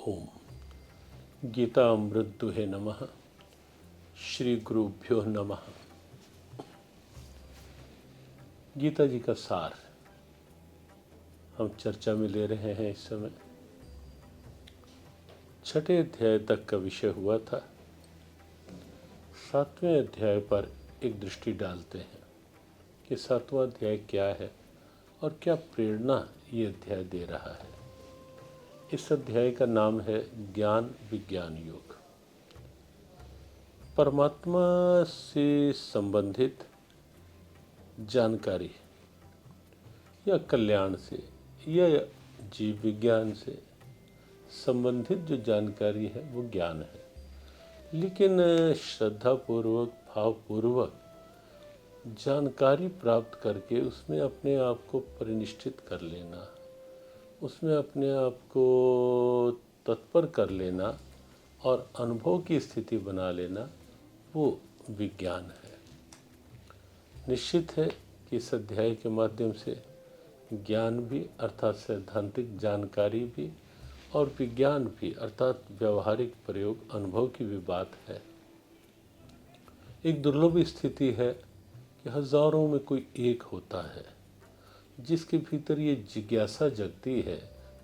ओम गीता अमृत दुहे नमः। श्री गुरुभ्यो नमः। गीता जी का सार हम चर्चा में ले रहे हैं। इस समय 6ठे अध्याय तक का विषय हुआ था। 7वें अध्याय पर एक दृष्टि डालते हैं कि 7वां अध्याय क्या है और क्या प्रेरणा ये अध्याय दे रहा है। इस अध्याय का नाम है ज्ञान विज्ञान योग। परमात्मा से संबंधित जानकारी या कल्याण से या जीव विज्ञान से संबंधित जो जानकारी है वो ज्ञान है। लेकिन श्रद्धापूर्वक भावपूर्वक जानकारी प्राप्त करके उसमें अपने आप को परिनिष्ठित कर लेना, उसमें अपने आप को तत्पर कर लेना और अनुभव की स्थिति बना लेना, वो विज्ञान है। निश्चित है कि इस अध्याय के माध्यम से ज्ञान भी अर्थात सैद्धांतिक जानकारी भी और विज्ञान भी अर्थात व्यवहारिक प्रयोग अनुभव की भी बात है। एक दुर्लभ स्थिति है कि हजारों में कोई एक होता है जिसके भीतर ये जिज्ञासा जगती है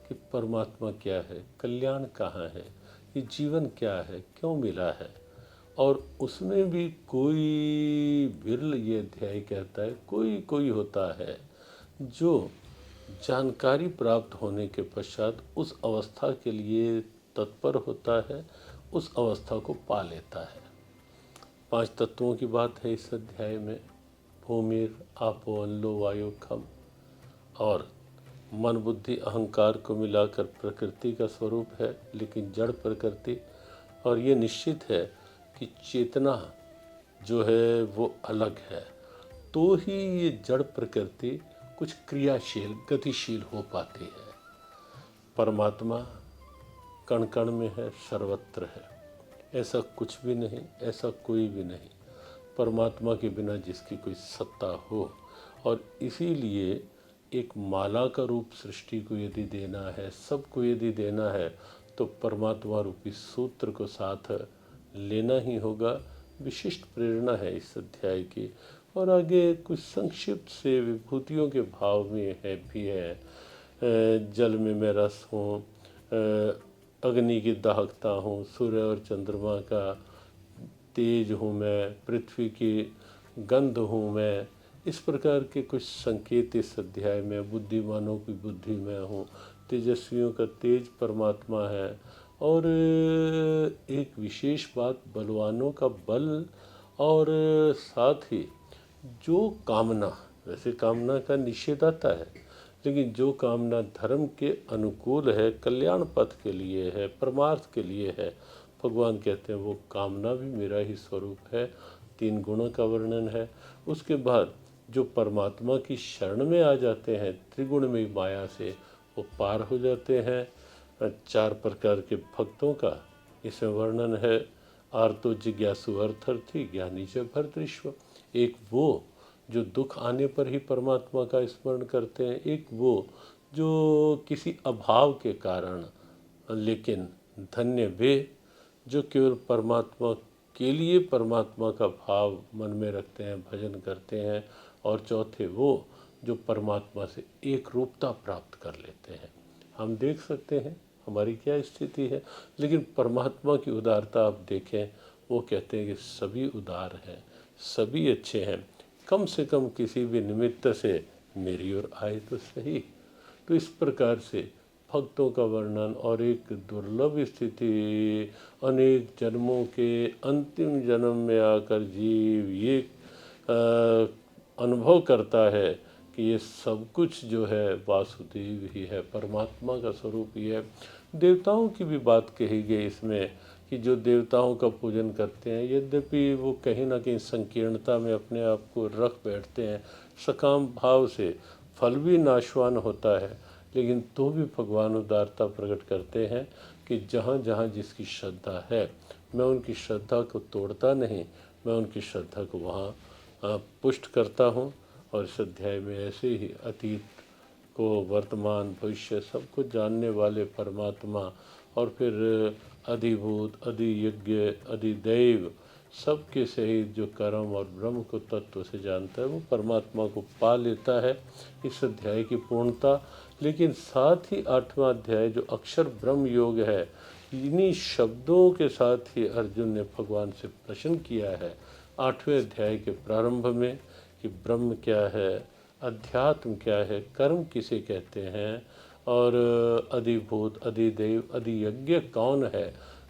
कि परमात्मा क्या है, कल्याण कहाँ है, ये जीवन क्या है, क्यों मिला है। और उसमें भी कोई विरल, ये अध्याय कहता है, कोई कोई होता है जो जानकारी प्राप्त होने के पश्चात उस अवस्था के लिए तत्पर होता है, उस अवस्था को पा लेता है। 5 तत्वों की बात है इस अध्याय में। भूमिर आपो अनलो वायु खम, और मन बुद्धि अहंकार को मिलाकर प्रकृति का स्वरूप है, लेकिन जड़ प्रकृति। और ये निश्चित है कि चेतना जो है वो अलग है, तो ही ये जड़ प्रकृति कुछ क्रियाशील गतिशील हो पाती है। परमात्मा कण कण में है, सर्वत्र है, ऐसा कुछ भी नहीं, ऐसा कोई भी नहीं परमात्मा के बिना जिसकी कोई सत्ता हो। और इसीलिए एक माला का रूप सृष्टि को यदि देना है, सबको यदि देना है, तो परमात्मा रूपी सूत्र को साथ लेना ही होगा। विशिष्ट प्रेरणा है इस अध्याय की। और आगे कुछ संक्षिप्त से विभूतियों के भाव में है भी है। जल में मैं रस हूँ, अग्नि की दाहकता हूँ, सूर्य और चंद्रमा का तेज हूँ मैं, पृथ्वी की गंध हूँ मैं। इस प्रकार के कुछ संकेत इस अध्याय में। बुद्धिमानों की बुद्धि में हूँ, तेजस्वियों का तेज परमात्मा है। और एक विशेष बात, बलवानों का बल। और साथ ही जो कामना, वैसे कामना का निषेध आता है, लेकिन जो कामना धर्म के अनुकूल है, कल्याण पथ के लिए है, परमार्थ के लिए है, भगवान कहते हैं वो कामना भी मेरा ही स्वरूप है। 3 गुणों का वर्णन है। उसके बाद जो परमात्मा की शरण में आ जाते हैं, त्रिगुण में माया से वो पार हो जाते हैं। 4 प्रकार के भक्तों का इसमें वर्णन है। आर्तो जिज्ञासु अर्थर्थी ज्ञानी च भर्तृष्व। एक वो जो दुख आने पर ही परमात्मा का स्मरण करते हैं, एक वो जो किसी अभाव के कारण, लेकिन धन्य वे जो केवल परमात्मा के लिए परमात्मा का भाव मन में रखते हैं, भजन करते हैं। और चौथे वो जो परमात्मा से एक रूपता प्राप्त कर लेते हैं। हम देख सकते हैं हमारी क्या स्थिति है, लेकिन परमात्मा की उदारता आप देखें, वो कहते हैं कि सभी उदार हैं, सभी अच्छे हैं, कम से कम किसी भी निमित्त से मेरी ओर आए तो सही। तो इस प्रकार से भक्तों का वर्णन और एक दुर्लभ स्थिति, अनेक जन्मों के अंतिम जन्म में आकर जीव ये अनुभव करता है कि ये सब कुछ जो है वासुदेव ही है, परमात्मा का स्वरूप ही है। देवताओं की भी बात कही गई इसमें कि जो देवताओं का पूजन करते हैं, यद्यपि वो कहीं ना कहीं संकीर्णता में अपने आप को रख बैठते हैं, सकाम भाव से, फल भी नाशवान होता है, लेकिन तो भी भगवान उदारता प्रकट करते हैं कि जहाँ जहाँ जिसकी श्रद्धा है, मैं उनकी श्रद्धा को तोड़ता नहीं, मैं उनकी श्रद्धा को वहाँ पुष्ट करता हूँ। और इस अध्याय में ऐसे ही अतीत को वर्तमान भविष्य सब कुछ जानने वाले परमात्मा, और फिर अधिभूत, अधियज्ञ, अधिदैव सबके सहित जो कर्म और ब्रह्म को तत्व से जानता है वो परमात्मा को पा लेता है। इस अध्याय की पूर्णता। लेकिन साथ ही 8वां अध्याय जो अक्षर ब्रह्म योग है, इन्हीं शब्दों के साथ ही अर्जुन ने भगवान से प्रश्न किया है 8वें अध्याय के प्रारंभ में कि ब्रह्म क्या है, अध्यात्म क्या है, कर्म किसे कहते हैं, और अधिभूत, अधिदेव, अधियज्ञ कौन है।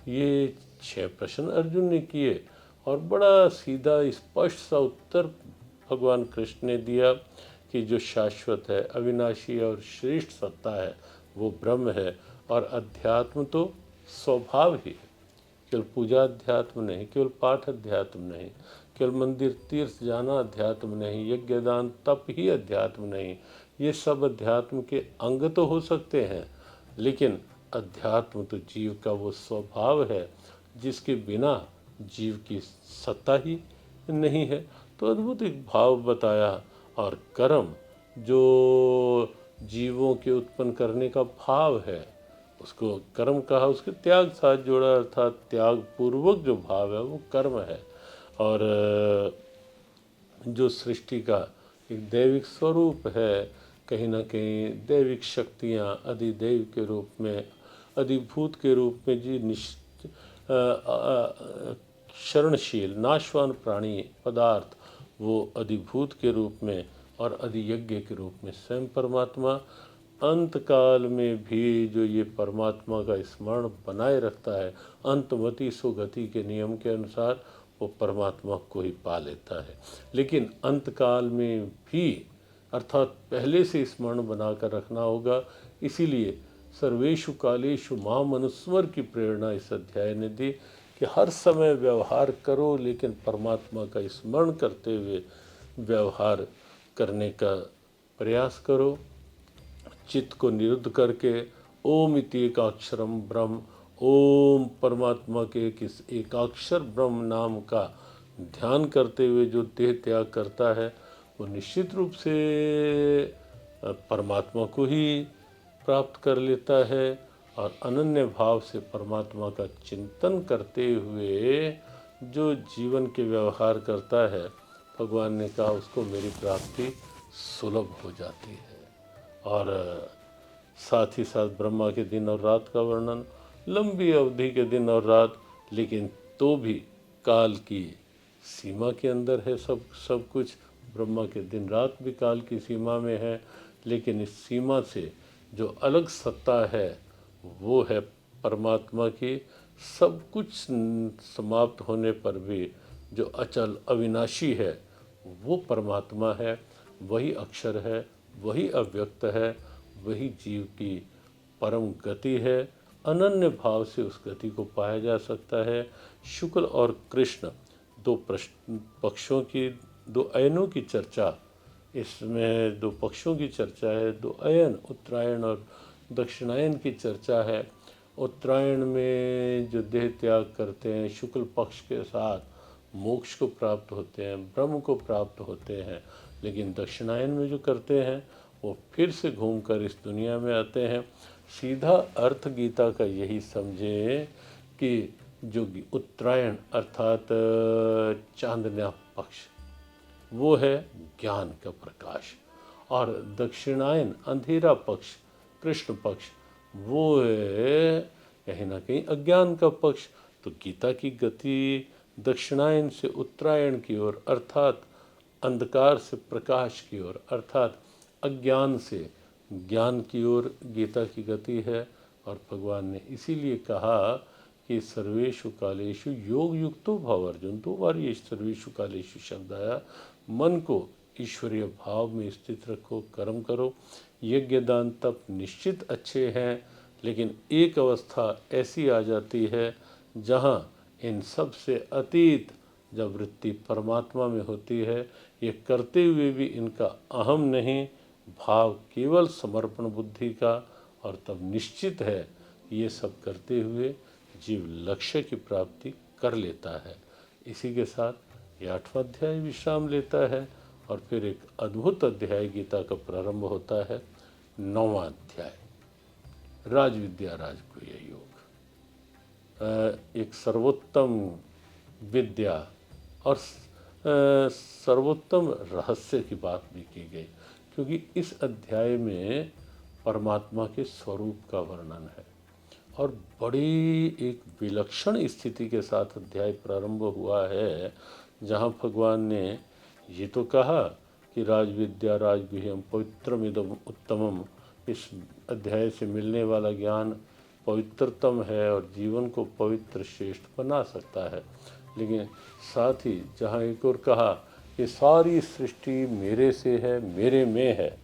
ये 6 प्रश्न अर्जुन ने किए और बड़ा सीधा स्पष्ट सा उत्तर भगवान कृष्ण ने दिया कि जो शाश्वत है, अविनाशी और श्रेष्ठ सत्ता है वो ब्रह्म है, और अध्यात्म तो स्वभाव ही है। केवल पूजा अध्यात्म नहीं, केवल पाठ अध्यात्म नहीं, केवल मंदिर तीर्थ जाना अध्यात्म नहीं, यज्ञ दान तप ही अध्यात्म नहीं। ये सब अध्यात्म के अंग तो हो सकते हैं, लेकिन अध्यात्म तो जीव का वो स्वभाव है जिसके बिना जीव की सत्ता ही नहीं है। तो अद्भुत एक भाव बताया। और कर्म जो जीवों के उत्पन्न करने का भाव है उसको कर्म कहा, उसके त्याग साथ जोड़ा, अर्थात त्याग पूर्वक जो भाव है वो कर्म है। और जो सृष्टि का एक दैविक स्वरूप है, कहीं ना कहीं दैविक शक्तियाँ अधिदैव के रूप में, अधिभूत के रूप में जी शरणशील नाशवान प्राणी पदार्थ वो अधिभूत के रूप में, और अधियज्ञ के रूप में स्वयं परमात्मा अंत काल में भी जो ये परमात्मा का स्मरण बनाए रखता है, अंतमति सुगति के नियम के अनुसार वो परमात्मा को ही पा लेता है। लेकिन अंत काल में भी अर्थात पहले से स्मरण बनाकर रखना होगा। इसीलिए सर्वेषु कालेषु माम अनुस्मर की प्रेरणा इस अध्याय ने दी कि हर समय व्यवहार करो, लेकिन परमात्मा का स्मरण करते हुए व्यवहार करने का प्रयास करो। चित्त को निरुद्ध करके ओम इति एकाक्षरम ब्रह्म, ओम परमात्मा के किस एकाक्षर ब्रह्म नाम का ध्यान करते हुए जो देह त्याग करता है वो निश्चित रूप से परमात्मा को ही प्राप्त कर लेता है। और अनन्य भाव से परमात्मा का चिंतन करते हुए जो जीवन के व्यवहार करता है, भगवान ने कहा उसको मेरी प्राप्ति सुलभ हो जाती है। और साथ ही साथ ब्रह्मा के दिन और रात का वर्णन, लंबी अवधि के दिन और रात, लेकिन तो भी काल की सीमा के अंदर है सब कुछ। ब्रह्मा के दिन रात भी काल की सीमा में है, लेकिन इस सीमा से जो अलग सत्ता है वो है परमात्मा की। सब कुछ समाप्त होने पर भी जो अचल अविनाशी है वो परमात्मा है, वही अक्षर है, वही अव्यक्त है, वही जीव की परम गति है। अनन्य भाव से उस गति को पाया जा सकता है। शुक्ल और कृष्ण दो पक्षों की, दो अयनों की चर्चा, इसमें दो पक्षों की चर्चा है, दो अयन उत्तरायण और दक्षिणायन की चर्चा है। उत्तरायण में जो देह त्याग करते हैं शुक्ल पक्ष के साथ मोक्ष को प्राप्त होते हैं, ब्रह्म को प्राप्त होते हैं। लेकिन दक्षिणायन में जो करते हैं वो फिर से घूमकर इस दुनिया में आते हैं। सीधा अर्थ गीता का यही समझें कि जो उत्तरायण अर्थात चांदना पक्ष वो है ज्ञान का प्रकाश, और दक्षिणायन अंधेरा पक्ष कृष्ण पक्ष वो है कहीं ना कहीं अज्ञान का पक्ष। तो गीता की गति दक्षिणायन से उत्तरायण की ओर अर्थात अंधकार से प्रकाश की ओर अर्थात अज्ञान से ज्ञान की ओर गीता की गति है। और भगवान ने इसीलिए कहा कि सर्वेषु कालेषु योग युक्तो भव अर्जुन। 2 बार ये सर्वेषु कालेषु शब्द आया। मन को ईश्वरीय भाव में स्थित रखो, कर्म करो। यज्ञ दान तप निश्चित अच्छे हैं, लेकिन एक अवस्था ऐसी आ जाती है जहाँ इन सब से अतीत जब वृत्ति परमात्मा में होती है, ये करते हुए भी इनका अहम नहीं, भाव केवल समर्पण बुद्धि का, और तब निश्चित है ये सब करते हुए जीव लक्ष्य की प्राप्ति कर लेता है। इसी के साथ ये 8वां अध्याय विश्राम लेता है और फिर एक अद्भुत अध्याय गीता का प्रारंभ होता है। 9वां अध्याय, राजविद्या राजगुह्य योग। एक सर्वोत्तम विद्या और सर्वोत्तम रहस्य की बात भी की गई, क्योंकि इस अध्याय में परमात्मा के स्वरूप का वर्णन है और बड़ी एक विलक्षण स्थिति के साथ अध्याय प्रारंभ हुआ है, जहाँ भगवान ने ये तो कहा कि राजविद्या राजगुह्यम पवित्रमिदम उत्तमम, इस अध्याय से मिलने वाला ज्ञान पवित्रतम है और जीवन को पवित्र श्रेष्ठ बना सकता है। लेकिन साथ ही जहाँ एक और कहा कि सारी सृष्टि मेरे से है, मेरे में है,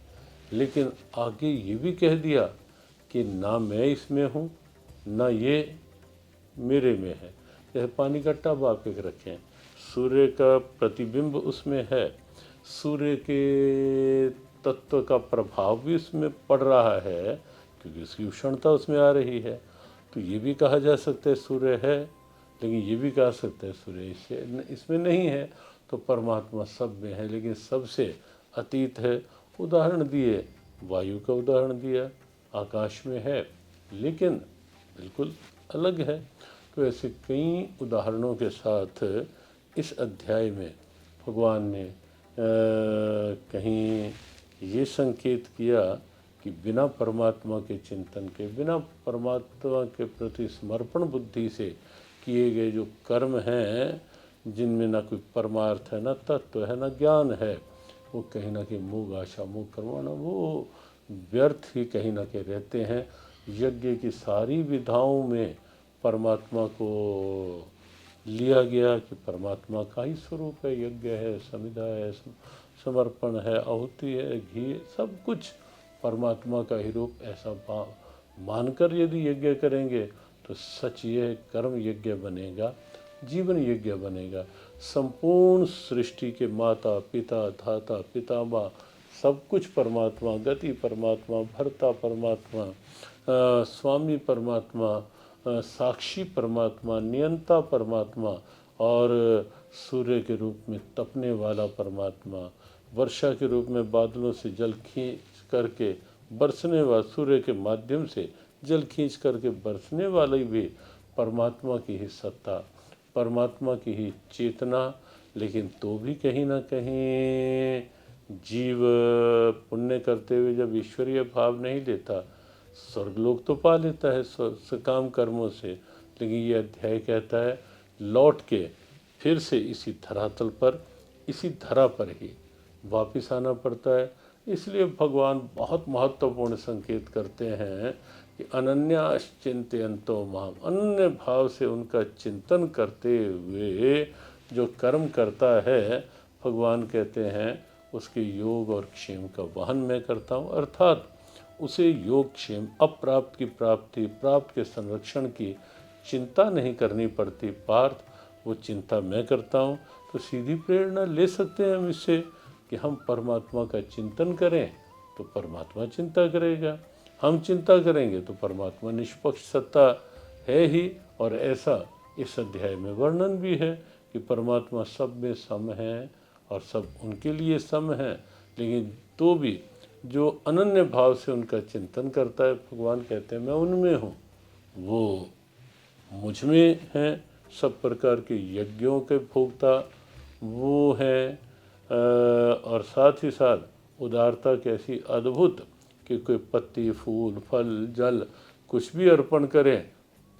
लेकिन आगे ये भी कह दिया कि ना मैं इसमें हूँ ना ये मेरे में है। जैसे पानी का टब आप एक रखें, सूर्य का प्रतिबिंब उसमें है, सूर्य के तत्व का प्रभाव भी उसमें पड़ रहा है क्योंकि उसकी उष्णता उसमें आ रही है। तो ये भी कहा जा सकता है सूर्य है, लेकिन ये भी कहा सकता है सूर्य इसमें नहीं है। तो परमात्मा सब में है, लेकिन सबसे अतीत है। उदाहरण दिए, वायु का उदाहरण दिया, आकाश में है लेकिन बिल्कुल अलग है। तो ऐसे कई उदाहरणों के साथ इस अध्याय में भगवान ने कहीं ये संकेत किया कि बिना परमात्मा के चिंतन के, बिना परमात्मा के प्रति समर्पण बुद्धि से किए गए जो कर्म हैं, जिनमें ना कोई परमार्थ है, ना तत्व है, ना ज्ञान है, वो कहीं ना कहीं मोह आशा मोह कर्माणा, वो व्यर्थ ही कहीं ना कहीं रहते हैं। यज्ञ की सारी विधाओं में परमात्मा को लिया गया कि परमात्मा का ही स्वरूप है, यज्ञ है, समिधा है, समर्पण है, आहुति है, घी, सब कुछ परमात्मा का ही रूप। ऐसा मानकर यदि यज्ञ करेंगे तो सच ये कर्म यज्ञ बनेगा, जीवन यज्ञ बनेगा। संपूर्ण सृष्टि के माता पिता धाता पितामह सब कुछ परमात्मा, गति परमात्मा, भर्ता परमात्मा, स्वामी परमात्मा, साक्षी परमात्मा, नियंता परमात्मा और सूर्य के रूप में तपने वाला परमात्मा, वर्षा के रूप में बादलों से जल खींच करके बरसने वाला, सूर्य के माध्यम से जल खींच करके बरसने वाली भी परमात्मा की ही सत्ता, परमात्मा की ही चेतना। लेकिन तो भी कहीं ना कहीं जीव पुण्य करते हुए जब ईश्वरीय भाव नहीं लेता, स्वर्गलोक तो पा लेता है सकाम कर्मों से, लेकिन ये अध्याय कहता है लौट के फिर से इसी धरातल पर, इसी धरा पर ही वापिस आना पड़ता है। इसलिए भगवान बहुत महत्वपूर्ण संकेत करते हैं कि अनन्याश्चिन्तयन्तो माम, अनन्य भाव से उनका चिंतन करते हुए जो कर्म करता है, भगवान कहते हैं उसके योग और क्षेम का वहन मैं करता हूँ। अर्थात उसे योग क्षेम, अप्राप्त की प्राप्ति, प्राप्त के संरक्षण की चिंता नहीं करनी पड़ती पार्थ, वो चिंता मैं करता हूँ। तो सीधी प्रेरणा ले सकते हैं हम इससे कि हम परमात्मा का चिंतन करें तो परमात्मा चिंता करेगा, हम चिंता करेंगे तो परमात्मा निष्पक्ष सत्ता है ही। और ऐसा इस अध्याय में वर्णन भी है कि परमात्मा सब में सम है और सब उनके लिए सम है, लेकिन तो भी जो अनन्य भाव से उनका चिंतन करता है, भगवान कहते हैं मैं उनमें हूँ, वो मुझ में हैं। सब प्रकार के यज्ञों के भोक्ता वो हैं। और साथ ही साथ उदारता कैसी अद्भुत कि कोई पत्ती फूल फल जल कुछ भी अर्पण करें,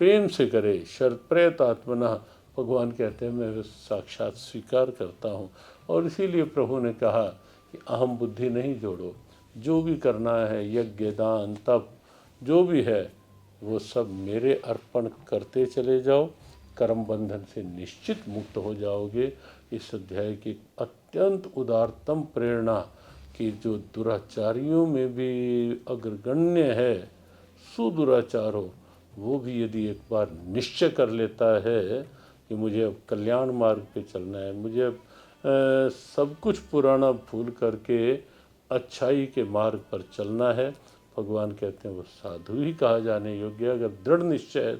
प्रेम से करे, शर्त आत्मना, भगवान कहते हैं मैं साक्षात स्वीकार करता हूँ। और इसीलिए प्रभु ने कहा कि अहम बुद्धि नहीं जोड़ो, जो भी करना है यज्ञ दान तप जो भी है वो सब मेरे अर्पण करते चले जाओ, कर्म बंधन से निश्चित मुक्त हो जाओगे। इस अध्याय की अत्यंत उदारतम प्रेरणा कि जो दुराचारियों में भी अग्रगण्य है, सुदुराचार हो, वो भी यदि एक बार निश्चय कर लेता है कि मुझे अब कल्याण मार्ग पे चलना है, मुझे अब सब कुछ पुराना भूल करके अच्छाई के मार्ग पर चलना है, भगवान कहते हैं वो साधु ही कहा जाने योग्य, अगर दृढ़ निश्चय है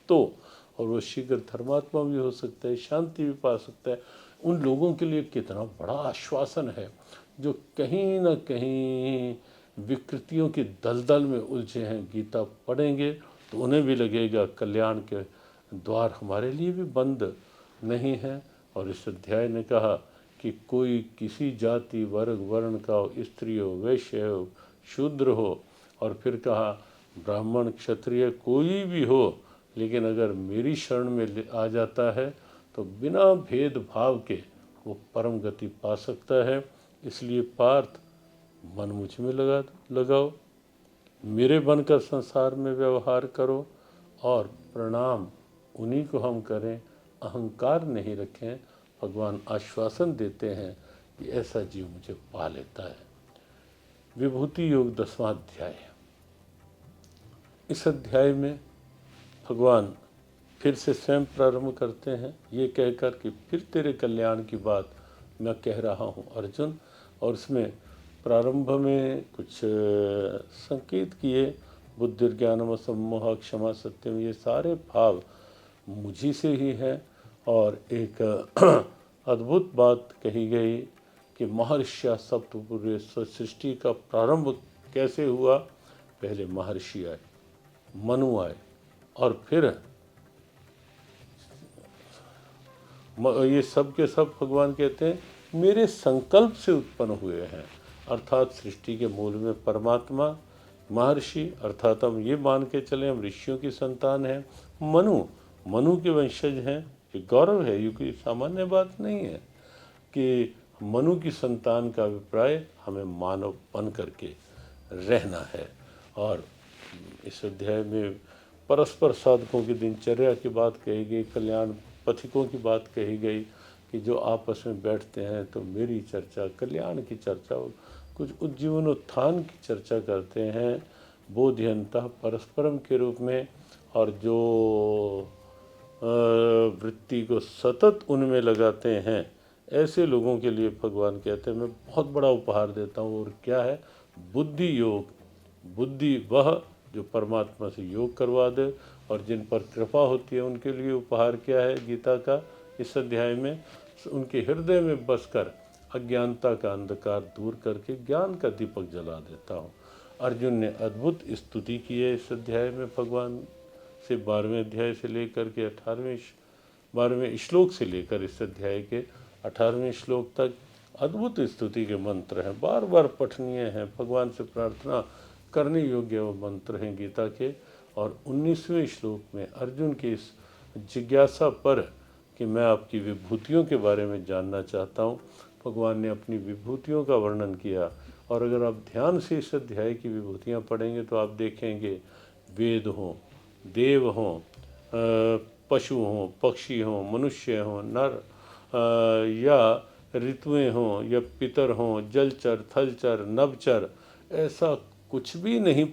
तो। और वो शीघ्र धर्मात्मा भी हो सकता है, शांति भी पा सकता है। उन लोगों के लिए कितना बड़ा आश्वासन है जो कहीं ना कहीं विकृतियों की दलदल में उलझे हैं, गीता पढ़ेंगे तो उन्हें भी लगेगा कल्याण के द्वार हमारे लिए भी बंद नहीं हैं। और इस अध्याय ने कहा कि कोई किसी जाति वर्ग वर्ण का हो, स्त्री हो, वैश्य हो, शूद्र हो, और फिर कहा ब्राह्मण क्षत्रिय कोई भी हो, लेकिन अगर मेरी शरण में आ जाता है तो बिना भेदभाव के वो परम गति पा सकता है। इसलिए पार्थ, मन मुझ में लगाओ, मेरे बनकर संसार में व्यवहार करो, और प्रणाम उन्हीं को हम करें, अहंकार नहीं रखें। भगवान आश्वासन देते हैं कि ऐसा जीव मुझे पा लेता है। विभूति योग 10वां अध्याय। इस अध्याय में भगवान फिर से स्वयं प्रारंभ करते हैं ये कहकर कि फिर तेरे कल्याण की बात मैं कह रहा हूँ अर्जुन। और इसमें प्रारंभ में कुछ संकेत किए, बुद्धि ज्ञानम सम्मोह क्षमा सत्यम, ये सारे भाव मुझी से ही हैं। और एक अद्भुत बात कही गई कि महर्षि सप्तपुरुष सृष्टि का प्रारंभ कैसे हुआ। पहले महर्षि आए, मनु आए, और फिर ये सब के सब भगवान कहते हैं मेरे संकल्प से उत्पन्न हुए हैं। अर्थात सृष्टि के मूल में परमात्मा, महर्षि अर्थात हम ये मान के चले हम ऋषियों की संतान हैं, मनु के वंशज हैं। ये गौरव है, ये कोई सामान्य बात नहीं है कि मनु की संतान का अभिप्राय हमें मानव बन करके रहना है। और इस अध्याय में परस्पर साधकों की दिनचर्या की बात कही गई, कल्याण पथिकों की बात कही गई कि जो आपस में बैठते हैं तो मेरी चर्चा, कल्याण की चर्चा, कुछ उज्जीवनोत्थान की चर्चा करते हैं, बोध्यंतः परस्परम के रूप में। और जो वृत्ति को सतत उनमें लगाते हैं, ऐसे लोगों के लिए भगवान कहते हैं मैं बहुत बड़ा उपहार देता हूँ। और क्या है? बुद्धि योग। बुद्धि वह जो परमात्मा से योग करवा दे, और जिन पर कृपा होती है उनके लिए उपहार क्या है गीता का इस अध्याय में? उनके हृदय में बसकर अज्ञानता का अंधकार दूर करके ज्ञान का दीपक जला देता हूँ। अर्जुन ने अद्भुत स्तुति की है इस अध्याय में भगवान से, 12वें अध्याय से लेकर के 12वें श्लोक से लेकर इस अध्याय के 18वें श्लोक तक अद्भुत स्तुति के मंत्र हैं, बार बार पठनीय हैं, भगवान से प्रार्थना करने योग्य वो मंत्र हैं गीता के। और 19वें श्लोक में अर्जुन की इस जिज्ञासा पर कि मैं आपकी विभूतियों के बारे में जानना चाहता हूँ, भगवान ने अपनी विभूतियों का वर्णन किया। और अगर आप ध्यान से इस अध्याय की विभूतियाँ पढ़ेंगे तो आप देखेंगे वेद हों, देव हों, पशु हों, पक्षी हों, मनुष्य हों, नर या ऋतुएं हों, या पितर हों, जलचर, थलचर, नभचर, ऐसा कुछ भी नहीं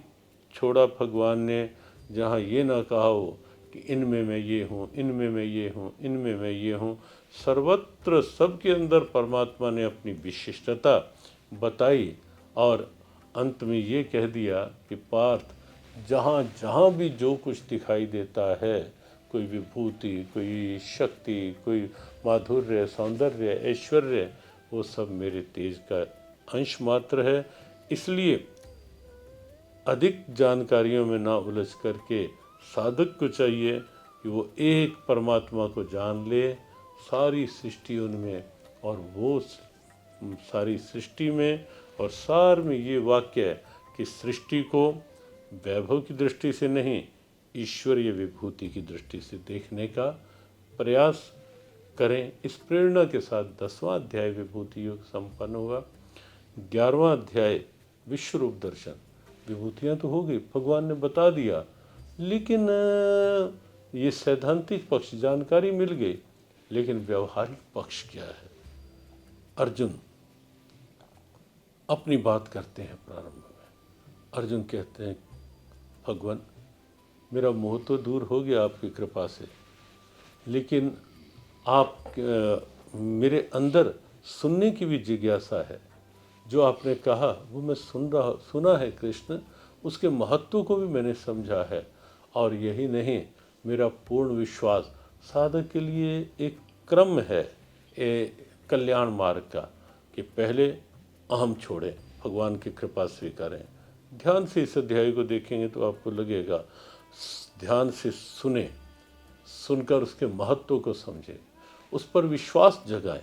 छोड़ा भगवान ने जहाँ ये ना कहा हो कि इनमें मैं ये हूँ, इनमें मैं ये हूँ, इनमें मैं ये हूँ। सर्वत्र सबके अंदर परमात्मा ने अपनी विशिष्टता बताई। और अंत में ये कह दिया कि पार्थ, जहाँ जहाँ भी जो कुछ दिखाई देता है, कोई विभूति, कोई शक्ति, कोई माधुर्य, सौंदर्य, ऐश्वर्य, वो सब मेरे तेज का अंश मात्र है। इसलिए अधिक जानकारियों में ना उलझ करके साधक को चाहिए कि वो एक परमात्मा को जान ले, सारी सृष्टि उनमें, और वो सारी सृष्टि में। और सार में ये वाक्य है कि सृष्टि को वैभव की दृष्टि से नहीं, ईश्वरीय विभूति की दृष्टि से देखने का प्रयास करें। इस प्रेरणा के साथ 10वां अध्याय विभूति योग संपन्न हुआ। 11वां अध्याय विश्व रूप दर्शन। विभूतियाँ तो हो गई, भगवान ने बता दिया, लेकिन ये सैद्धांतिक पक्ष जानकारी मिल गई, लेकिन व्यवहारिक पक्ष क्या है? अर्जुन अपनी बात करते हैं प्रारंभ में। अर्जुन कहते हैं भगवान, मेरा मोह तो दूर हो गया आपकी कृपा से, लेकिन आप मेरे अंदर सुनने की भी जिज्ञासा है। जो आपने कहा वो मैं सुना है कृष्ण, उसके महत्व को भी मैंने समझा है। और यही नहीं, मेरा पूर्ण विश्वास साधक के लिए एक क्रम है कल्याण मार्ग का कि पहले अहम छोड़ें, भगवान की कृपा स्वीकारें, ध्यान से इस अध्याय को देखेंगे तो आपको लगेगा, ध्यान से सुने, सुनकर उसके महत्व को समझें, उस पर विश्वास जगाएं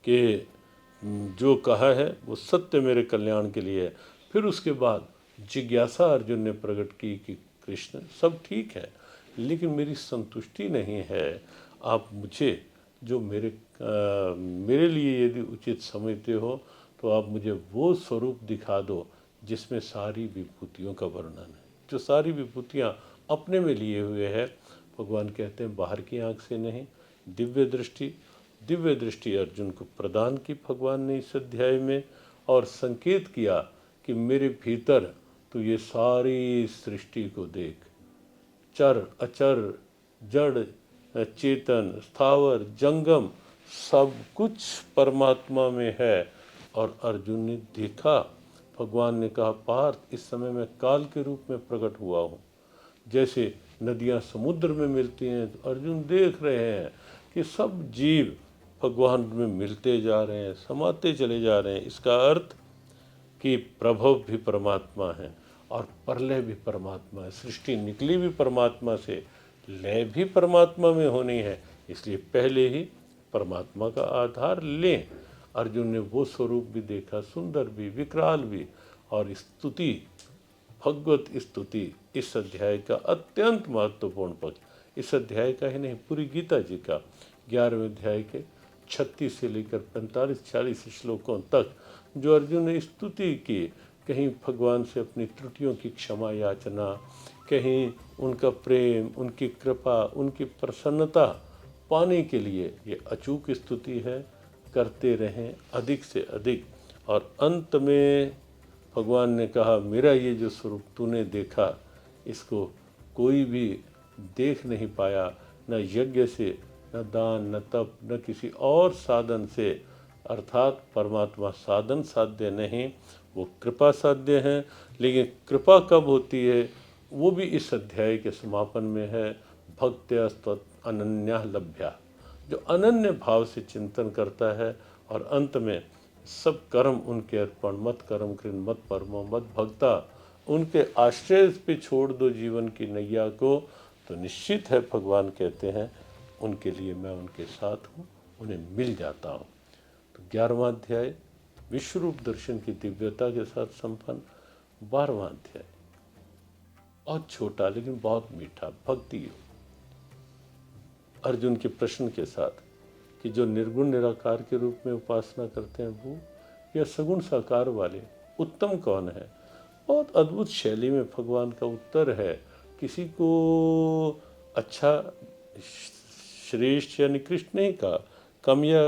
कि जो कहा है वो सत्य मेरे कल्याण के लिए है। फिर उसके बाद जिज्ञासा अर्जुन ने प्रकट की कि कृष्ण सब ठीक है, लेकिन मेरी संतुष्टि नहीं है। आप मुझे जो मेरे लिए यदि उचित समझते हो तो आप मुझे वो स्वरूप दिखा दो जिसमें सारी विभूतियों का वर्णन है, जो सारी विभूतियाँ अपने में लिए हुए है। भगवान कहते हैं बाहर की आँख से नहीं, दिव्य दृष्टि अर्जुन को प्रदान की भगवान ने इस अध्याय में, और संकेत किया कि मेरे भीतर तो ये सारी सृष्टि को देख, चर अचर, जड़ चेतन, स्थावर जंगम, सब कुछ परमात्मा में है। और अर्जुन ने देखा, भगवान ने कहा पार्थ इस समय मैं काल के रूप में प्रकट हुआ हूँ। जैसे नदियाँ समुद्र में मिलती हैं, तो अर्जुन देख रहे हैं कि सब जीव भगवान में मिलते जा रहे हैं, समाते चले जा रहे हैं। इसका अर्थ कि प्रभव भी परमात्मा है और प्रलय भी परमात्मा है, सृष्टि निकली भी परमात्मा से, लय भी परमात्मा में होनी है। इसलिए पहले ही परमात्मा का आधार लें। अर्जुन ने वो स्वरूप भी देखा, सुंदर भी, विकराल भी। और स्तुति, भगवत स्तुति इस अध्याय का अत्यंत महत्वपूर्ण पक्ष। इस अध्याय का ही नहीं, पूरी गीता जी का 11वें अध्याय के 36 से लेकर 45-46 श्लोकों तक जो अर्जुन ने स्तुति की, कहीं भगवान से अपनी त्रुटियों की क्षमा याचना, कहीं उनका प्रेम, उनकी कृपा, उनकी प्रसन्नता पाने के लिए ये अचूक स्तुति है। करते रहें अधिक से अधिक। और अंत में भगवान ने कहा मेरा ये जो स्वरूप तूने देखा, इसको कोई भी देख नहीं पाया, न यज्ञ से, न दान, न तप, न किसी और साधन से। अर्थात परमात्मा साधन साध्य नहीं, वो कृपा साध्य हैं। लेकिन कृपा कब होती है वो भी इस अध्याय के समापन में है। भक्त्या अनन्या लभ्या, जो अनन्य भाव से चिंतन करता है और अंत में सब कर्म उनके अर्पण, मत कर्म कृन मत परमो मत भक्ता, उनके आश्रय पे छोड़ दो जीवन की नैया को, तो निश्चित है भगवान कहते हैं उनके लिए मैं उनके साथ हूँ, उन्हें मिल जाता हूँ। तो 11वां अध्याय विश्वरूप दर्शन की दिव्यता के साथ संपन्न। 12वां अध्याय बहुत छोटा लेकिन बहुत मीठा भक्ति योग। अर्जुन के प्रश्न के साथ कि जो निर्गुण निराकार के रूप में उपासना करते हैं वो या सगुण साकार वाले उत्तम कौन है। बहुत अद्भुत शैली में भगवान का उत्तर है। किसी को अच्छा श्रेष्ठ या निकृष्ट नहीं कहा, कम या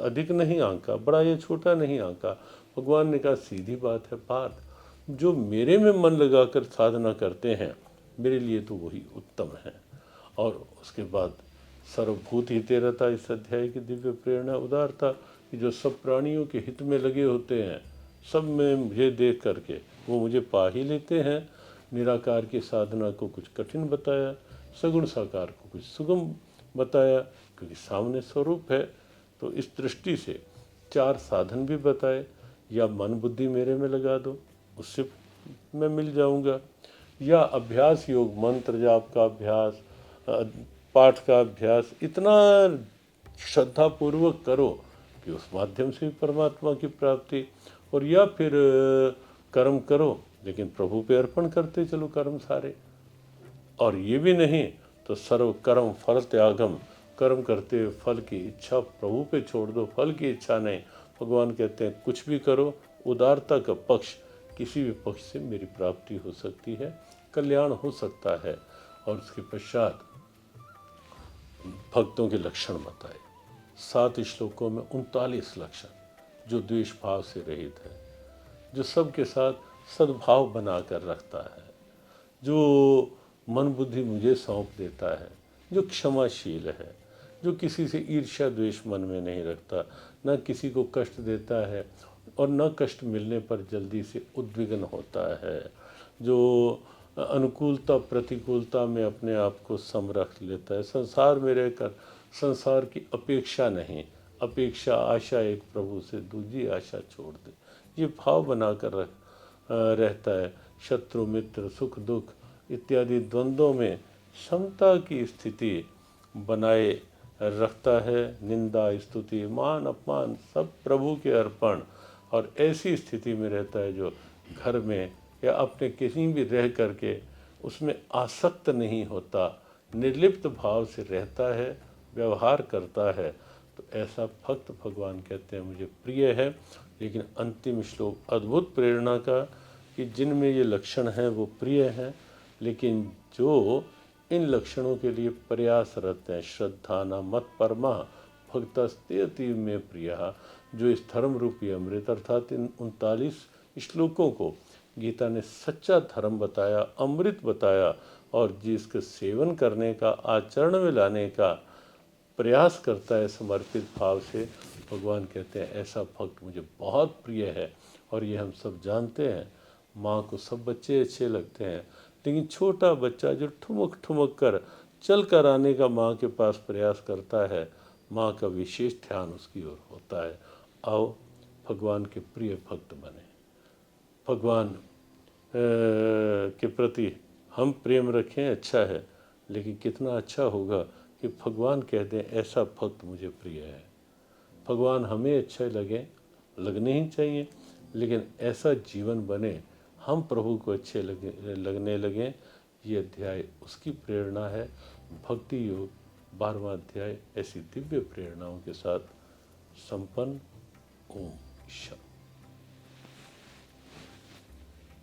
अधिक नहीं आंका, बड़ा या छोटा नहीं आंका। भगवान ने कहा सीधी बात है पार्थ, जो मेरे में मन लगाकर साधना करते हैं मेरे लिए तो वही उत्तम है। और उसके बाद सर्वभूत हिते रहता, इस अध्याय की दिव्य प्रेरणा उदारता कि जो सब प्राणियों के हित में लगे होते हैं, सब में मुझे देख करके वो मुझे पा ही लेते हैं। निराकार की साधना को कुछ कठिन बताया, सगुण साकार को कुछ सुगम बताया, क्योंकि सामने स्वरूप है। तो इस दृष्टि से 4 साधन भी बताए, या मन बुद्धि मेरे में लगा दो उससे मैं मिल जाऊंगा, या अभ्यास योग, मंत्र जाप का अभ्यास, पाठ का अभ्यास इतना श्रद्धापूर्वक करो कि उस माध्यम से भी परमात्मा की प्राप्ति, और या फिर कर्म करो लेकिन प्रभु पे अर्पण करते चलो कर्म सारे। और ये भी नहीं तो सर्व कर्म फल त्यागम, कर्म करते हुए फल की इच्छा प्रभु पे छोड़ दो, फल की इच्छा नहीं। भगवान कहते हैं कुछ भी करो, उदारता का पक्ष, किसी भी पक्ष से मेरी प्राप्ति हो सकती है, कल्याण हो सकता है। और उसके पश्चात भक्तों के लक्षण बताए 7 श्लोकों में 39 लक्षण, जो द्वेष भाव से रहित है, जो सबके साथ सद्भाव बनाकर रखता है, जो मन बुद्धि मुझे सौंप देता है, जो क्षमाशील है, जो किसी से ईर्ष्या द्वेष मन में नहीं रखता, न किसी को कष्ट देता है और न कष्ट मिलने पर जल्दी से उद्विग्न होता है, जो अनुकूलता प्रतिकूलता में अपने आप को सम रख लेता है, संसार में रहकर संसार की अपेक्षा नहीं, अपेक्षा आशा एक प्रभु से दूसरी आशा छोड़ दे, ये भाव बनाकर रहता है। शत्रु मित्र सुख दुख इत्यादि द्वंद्वों में समता की स्थिति बनाए रखता है। निंदा स्तुति मान अपमान सब प्रभु के अर्पण, और ऐसी स्थिति में रहता है जो घर में या अपने कहीं भी रह करके उसमें आसक्त नहीं होता, निर्लिप्त भाव से रहता है, व्यवहार करता है। तो ऐसा भक्त भगवान कहते हैं मुझे प्रिय है। लेकिन अंतिम श्लोक अद्भुत प्रेरणा का कि जिनमें ये लक्षण हैं वो प्रिय हैं, लेकिन जो इन लक्षणों के लिए प्रयासरत हैं, श्रद्धा न मत परमा भक्तस्ते अतीव में प्रिया, जो इस धर्म रूपी अमृत अर्थात इन 39 श्लोकों को गीता ने सच्चा धर्म बताया, अमृत बताया, और जिसके सेवन करने का, आचरण में लाने का प्रयास करता है समर्पित भाव से, भगवान कहते हैं ऐसा भक्त मुझे बहुत प्रिय है। और ये हम सब जानते हैं, माँ को सब बच्चे अच्छे लगते हैं, लेकिन छोटा बच्चा जो ठुमक ठुमक कर चल कर आने का माँ के पास प्रयास करता है, माँ का विशेष ध्यान उसकी ओर होता है। आओ भगवान के प्रिय भक्त बने, भगवान के प्रति हम प्रेम रखें, अच्छा है, लेकिन कितना अच्छा होगा कि भगवान कह दें ऐसा भक्त मुझे प्रिय है। भगवान हमें अच्छे लगने ही चाहिए, लेकिन ऐसा जीवन बने हम प्रभु को अच्छे लगने लगें। ये अध्याय उसकी प्रेरणा है। भक्ति योग 12वां अध्याय ऐसी दिव्य प्रेरणाओं के साथ संपन्न। ओम शांति।